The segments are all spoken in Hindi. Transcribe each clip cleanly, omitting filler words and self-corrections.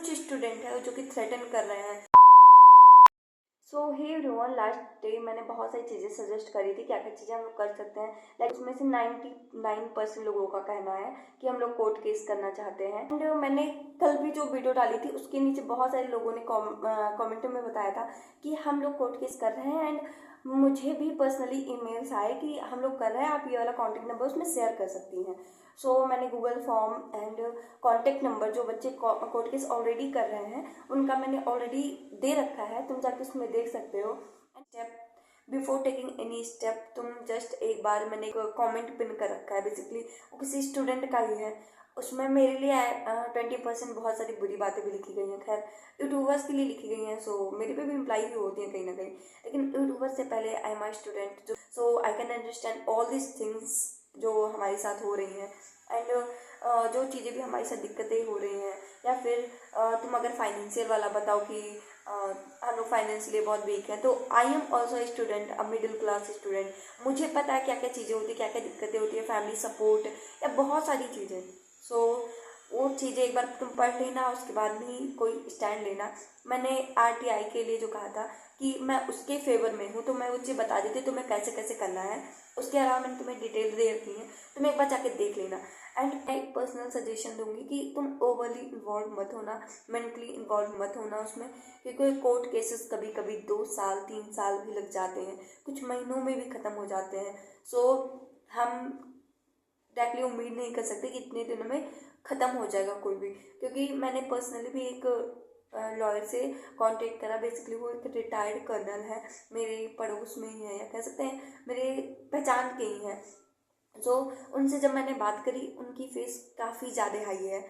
कुछ स्टूडेंट है जो कि थ्रेटन कर रहे हैं। सो हे एवरीवन, लास्ट डे मैंने बहुत सारी चीज़ें सजेस्ट करी थी क्या क्या चीज़ें हम लोग कर सकते हैं। लाइक उसमें से 99% लोगों का कहना है कि हम लोग कोर्ट केस करना चाहते हैं। एंड मैंने कल भी जो वीडियो डाली थी उसके नीचे बहुत सारे लोगों ने कमेंट में बताया था कि हम लोग कोर्ट केस कर रहे हैं। एंड मुझे भी पर्सनली ईमेल्स आए कि हम लोग कर रहे हैं, आप ये वाला कॉन्टैक्ट नंबर उसमें शेयर कर सकती हैं। सो मैंने Google form and contact number जो बच्चे कोर्ट केस ऑलरेडी कर रहे हैं उनका मैंने ऑलरेडी दे रखा है, तुम जाके उसमें देख सकते हो। Step before taking any step, तुम जस्ट एक बार मैंने एक कॉमेंट पिन कर रखा है, बेसिकली वो किसी स्टूडेंट का ही है। उसमें मेरे लिए 20% बहुत सारी बुरी बातें भी लिखी गई हैं। खैर यूट्यूबर्स के लिए लिखी गई हैं, सो मेरे पे भी इम्प्लाई भी होती हैं कहीं ना कहीं, लेकिन यूट्यूबर से पहले I am I student, so I can understand all this things जो हमारे साथ हो रही हैं। एंड जो चीज़ें भी हमारे साथ दिक्कतें हो रही हैं, या फिर तुम अगर फाइनेंशियल वाला बताओ कि हम लोग फाइनेंशियली बहुत वीक हैं, तो I am also a student, a middle class student. मुझे पता है क्या क्या चीज़ें होती है, क्या क्या दिक्कतें होती है, फैमिली सपोर्ट या बहुत सारी चीज़ें। सो वो चीज़ें एक बार तुम पढ़ लेना, उसके बाद भी कोई स्टैंड लेना। मैंने RTI के लिए जो कहा था कि मैं उसके फेवर में हूँ, तो मैं वो चीज़ बता देती तुम्हें कैसे कैसे करना है। उसके अलावा मैंने तुम्हें डिटेल दे रखी है, तुम एक बार जाके देख लेना। एंड मैं एक पर्सनल सजेशन दूंगी कि तुम ओवरली इन्वॉल्व मत होना, मेंटली इन्वॉल्व मत होना उसमें, क्योंकि कोर्ट केसेस कभी कभी 2 साल 3 साल भी लग जाते हैं, कुछ महीनों में भी ख़त्म हो जाते हैं। सो हम डायरेक्टली उम्मीद नहीं कर सकते कि इतने दिनों में ख़त्म हो जाएगा कोई भी, क्योंकि मैंने पर्सनली भी एक लॉयर से कांटेक्ट करा। बेसिकली वो एक रिटायर्ड कर्नल है, मेरे पड़ोस में ही है, या कह सकते हैं मेरे पहचान के ही हैं। सो उनसे जब मैंने बात करी, उनकी फीस काफ़ी ज़्यादा हाई है,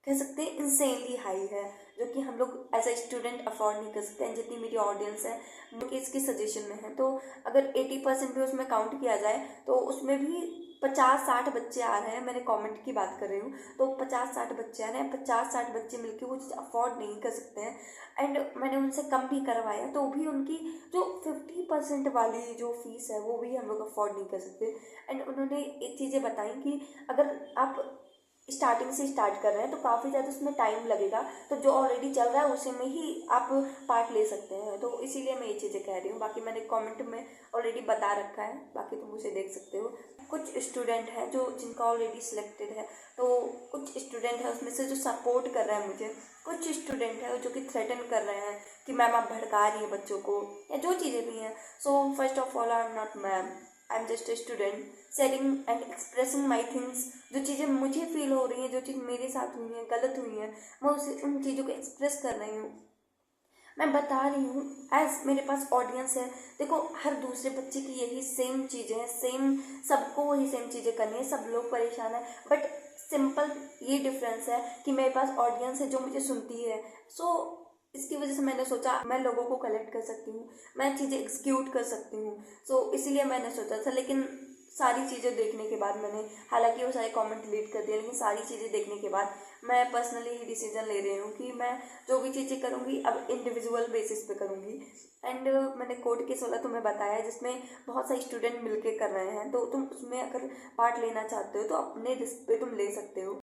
कह सकते हैं इंसेनली हाई है, जो कि हम लोग एज अ स्टूडेंट अफोर्ड नहीं कर सकते हैं। जितनी मेरी ऑडियंस है वो इसकी सजेशन में है, तो अगर 80% भी उसमें काउंट किया जाए तो उसमें भी 50-60 बच्चे आ रहे हैं। मैंने कमेंट की बात कर रही हूँ, तो 50-60 बच्चे आ रहे हैं, 50-60 बच्चे मिलकर वो चीज़ अफोर्ड नहीं कर सकते हैं। एंड मैंने उनसे कम भी करवाया, तो भी उनकी जो 50% वाली जो फीस है वो भी हम लोग अफोर्ड नहीं कर सकते। एंड उन्होंने एक चीज़ें बताई कि अगर आप स्टार्टिंग से स्टार्ट कर रहे हैं तो काफ़ी ज़्यादा उसमें टाइम लगेगा, तो जो ऑलरेडी चल रहा है उसी में ही आप पार्ट ले सकते हैं। तो इसीलिए मैं ये चीज़ें कह रही हूँ, बाकी मैंने कमेंट में ऑलरेडी बता रखा है, बाकी तुम उसे देख सकते हो। कुछ स्टूडेंट हैं जो जिनका ऑलरेडी सिलेक्टेड है, तो कुछ स्टूडेंट है उसमें से जो सपोर्ट कर रहे हैं मुझे, कुछ स्टूडेंट है जो कि थ्रेटन कर रहे हैं कि मैम आप भड़का रही हैं बच्चों को, या जो चीज़ें भी हैं। So first of all, I am not ma'am, I am just a student sharing and expressing my things. जो चीज़ें मुझे फील हो रही हैं, जो चीज़ मेरे साथ हुई हैं, गलत हुई हैं, मैं उसे उन चीज़ों को एक्सप्रेस कर रही हूँ, मैं बता रही हूँ। एज मेरे पास ऑडियंस है, देखो हर दूसरे बच्चे की यही सेम चीज़ें हैं, सेम सबको वही सेम चीज़ें करनी है, सब लोग परेशान हैं, बट सिंपल ये डिफरेंस है कि मेरे पास ऑडियंस है जो मुझे सुनती है। सो इसकी वजह से मैंने सोचा मैं लोगों को कलेक्ट कर सकती हूँ, मैं चीज़ें एग्जीक्यूट कर सकती हूँ। सो इसीलिए मैंने सोचा था, लेकिन सारी चीज़ें देखने के बाद मैंने, हालांकि वो सारे कमेंट डिलीट कर दिए, लेकिन सारी चीज़ें देखने के बाद मैं पर्सनली ही डिसीजन ले रही हूँ कि मैं जो भी चीज़ें करूँगी अब इंडिविजुअल बेसिस पे करूँगी। एंड मैंने कोर्ट केस वाला तुम्हें बताया जिसमें बहुत सारे स्टूडेंट मिलके कर रहे हैं, तो तुम उसमें अगर पार्ट लेना चाहते हो तो अपने रिस्क पे तुम ले सकते हो।